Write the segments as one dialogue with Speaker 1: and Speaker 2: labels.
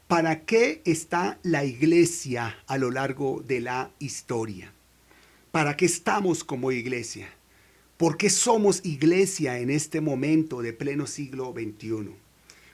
Speaker 1: ¿Para qué está la iglesia a lo largo de la historia? ¿Para qué estamos como iglesia? ¿Por qué somos iglesia en este momento de pleno siglo XXI?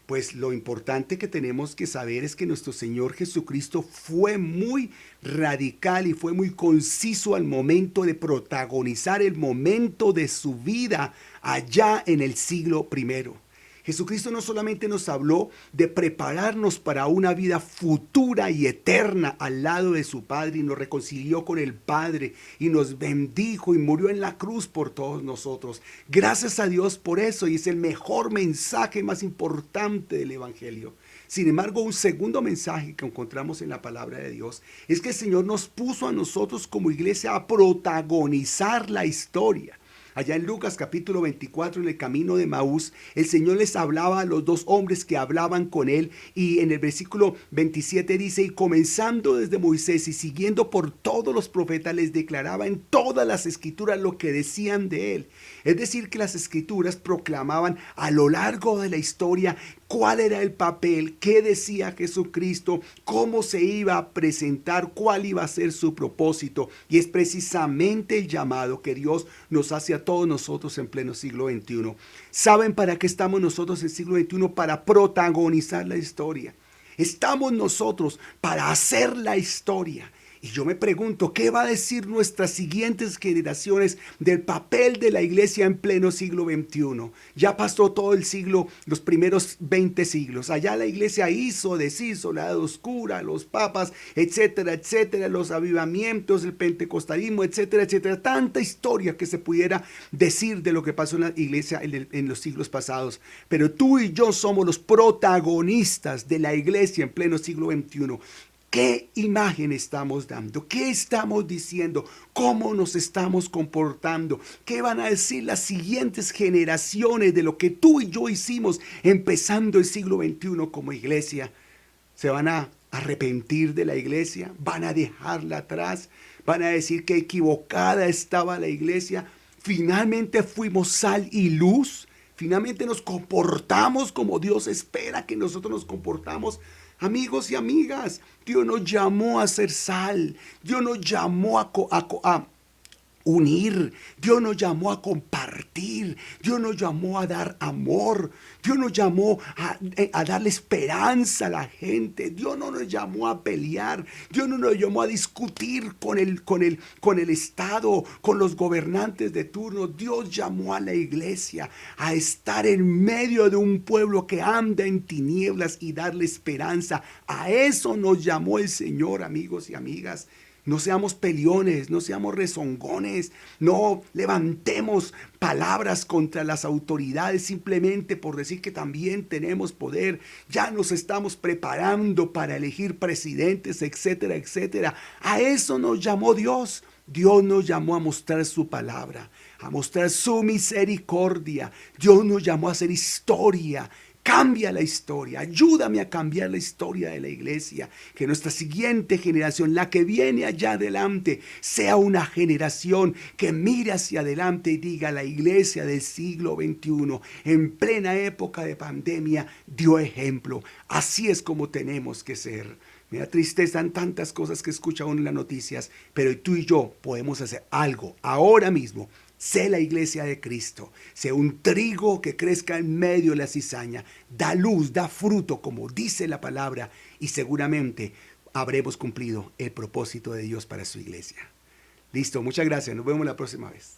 Speaker 1: Pues lo importante que tenemos que saber es que nuestro Señor Jesucristo fue muy radical y fue muy conciso al momento de protagonizar el momento de su vida allá en el siglo primero. Jesucristo no solamente nos habló de prepararnos para una vida futura y eterna al lado de su Padre y nos reconcilió con el Padre y nos bendijo y murió en la cruz por todos nosotros. Gracias a Dios por eso, y es el mejor mensaje más importante del Evangelio. Sin embargo, un segundo mensaje que encontramos en la palabra de Dios es que el Señor nos puso a nosotros como iglesia a protagonizar la historia. Allá en Lucas capítulo 24, en el camino de Maús, el Señor les hablaba a los dos hombres que hablaban con él, y en el versículo 27 dice: y comenzando desde Moisés y siguiendo por todos los profetas, les declaraba en todas las escrituras lo que decían de él. Es decir, que las escrituras proclamaban a lo largo de la historia cuál era el papel, qué decía Jesucristo, cómo se iba a presentar, cuál iba a ser su propósito. Y es precisamente el llamado que Dios nos hace a todos nosotros en pleno siglo XXI. ¿Saben para qué estamos nosotros en el siglo XXI? Para protagonizar la historia. Estamos nosotros para hacer la historia. Y yo me pregunto, ¿qué va a decir nuestras siguientes generaciones del papel de la iglesia en pleno siglo XXI? Ya pasó todo el siglo, los primeros 20 siglos. Allá la iglesia hizo, deshizo, la edad oscura, los papas, etcétera, etcétera, los avivamientos, el pentecostalismo, etcétera, etcétera. Tanta historia que se pudiera decir de lo que pasó en la iglesia en los siglos pasados. Pero tú y yo somos los protagonistas de la iglesia en pleno siglo XXI. ¿Qué imagen estamos dando? ¿Qué estamos diciendo? ¿Cómo nos estamos comportando? ¿Qué van a decir las siguientes generaciones de lo que tú y yo hicimos empezando el siglo XXI como iglesia? ¿Se van a arrepentir de la iglesia? ¿Van a dejarla atrás? ¿Van a decir que equivocada estaba la iglesia? ¿Finalmente fuimos sal y luz? ¿Finalmente nos comportamos como Dios espera que nosotros nos comportamos? Amigos y amigas, Dios nos llamó a ser sal. Dios nos llamó a unir. Dios nos llamó a compartir. Dios nos llamó a dar amor. Dios nos llamó a darle esperanza a la gente. Dios no nos llamó a pelear. Dios no nos llamó a discutir con el Estado, con los gobernantes de turno. Dios llamó a la iglesia a estar en medio de un pueblo que anda en tinieblas y darle esperanza. A eso nos llamó el Señor, amigos y amigas. No seamos peleones, no seamos rezongones, no levantemos palabras contra las autoridades simplemente por decir que también tenemos poder. Ya nos estamos preparando para elegir presidentes, etcétera, etcétera. A eso nos llamó Dios. Dios nos llamó a mostrar su palabra, a mostrar su misericordia. Dios nos llamó a hacer historia. Cambia la historia, ayúdame a cambiar la historia de la iglesia, que nuestra siguiente generación, la que viene allá adelante, sea una generación que mire hacia adelante y diga: la iglesia del siglo XXI, en plena época de pandemia, dio ejemplo. Así es como tenemos que ser. Me da tristeza en tantas cosas que escucha uno en las noticias, pero tú y yo podemos hacer algo ahora mismo. Sé la iglesia de Cristo. Sé un trigo que crezca en medio de la cizaña. Da luz, da fruto, como dice la palabra. Y seguramente habremos cumplido el propósito de Dios para su iglesia. Listo, muchas gracias. Nos vemos la próxima vez.